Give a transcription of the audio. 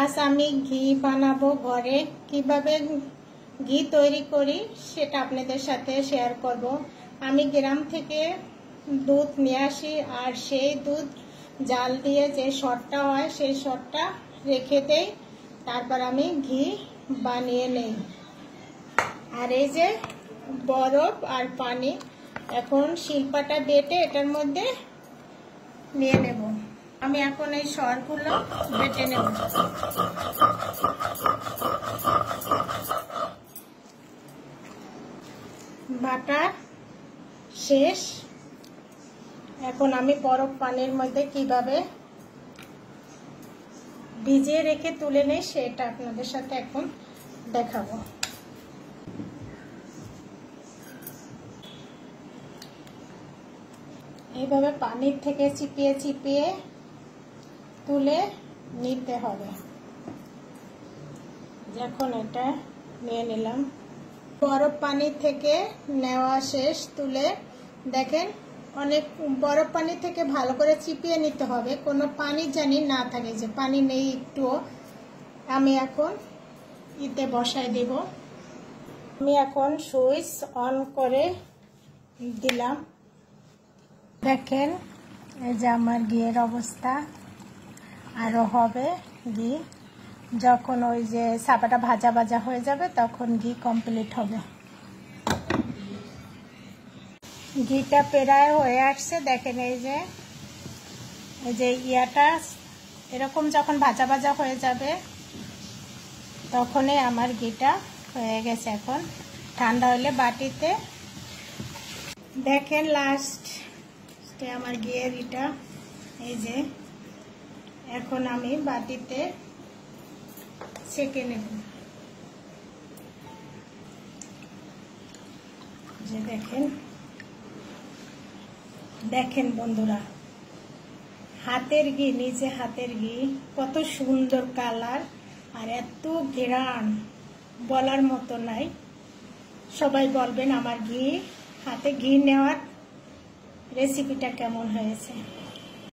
আজ আমি ঘি বানাবো ঘরে। কিভাবে ঘি তৈরি করি সেটা আপনাদের সাথে শেয়ার করব। আমি গ্রাম থেকে দুধ নিয়ে আসি, আর সেই দুধ জাল দিয়ে যে সরটা হয় সেই সরটা রেখে দেই, তারপর আমি ঘি বানিয়ে নেই। আর এই যে বরফ আর পানি, এখন শিল্পাটা বেটে এটার মধ্যে নিয়ে নেব। আমি এখন এই সরগুলো বেটে নেব। বাটা শেষ। এখন আমি বরফ পানির মধ্যে কিভাবে ভিজিয়ে রেখে তুলে নেই সেটা আপনাদের সাথে এখন দেখাবো। এইভাবে পানির থেকে চিপিয়ে চিপিয়ে তুলে নিতে হবে। যখন এটা নিয়ে নিলাম, বরফ পানি থেকে নেওয়া শেষ, তুলে দেখেন অনেক বরফ পানি থেকে ভালো করে চিপিয়ে নিতে হবে, কোনো পানি জানি না থাকে, যে পানি নেই একটুও। আমি এখন ইতে বসাই দেব। আমি এখন সুইচ অন করে দিলাম। দেখেন এই যে আমার ঘিয়ের অবস্থা। আরও হবে ঘি, যখন ওই যে সাবাটা ভাজা ভাজা হয়ে যাবে তখন ঘি কমপ্লিট হবে। ঘিটা প্রায় হয়ে আসছে, দেখেন এই যে ইয়াটা এরকম যখন ভাজা ভাজা হয়ে যাবে তখনই আমার ঘিটা হয়ে গেছে। এখন ঠান্ডা হলে বাটিতে দেখেন লাস্টে আমার ঘিয়ের এটা এই যে, এখন আমি বাটিতে ছেঁকে নেব। যে দেখেন বন্ধুরা, হাতের ঘি, নিজে হাতের ঘি, কত সুন্দর কালার আর এত ঘ্রাণ বলার মতো নাই। সবাই বলবেন আমার হাতে ঘি নেওয়ার রেসিপিটা কেমন হয়েছে।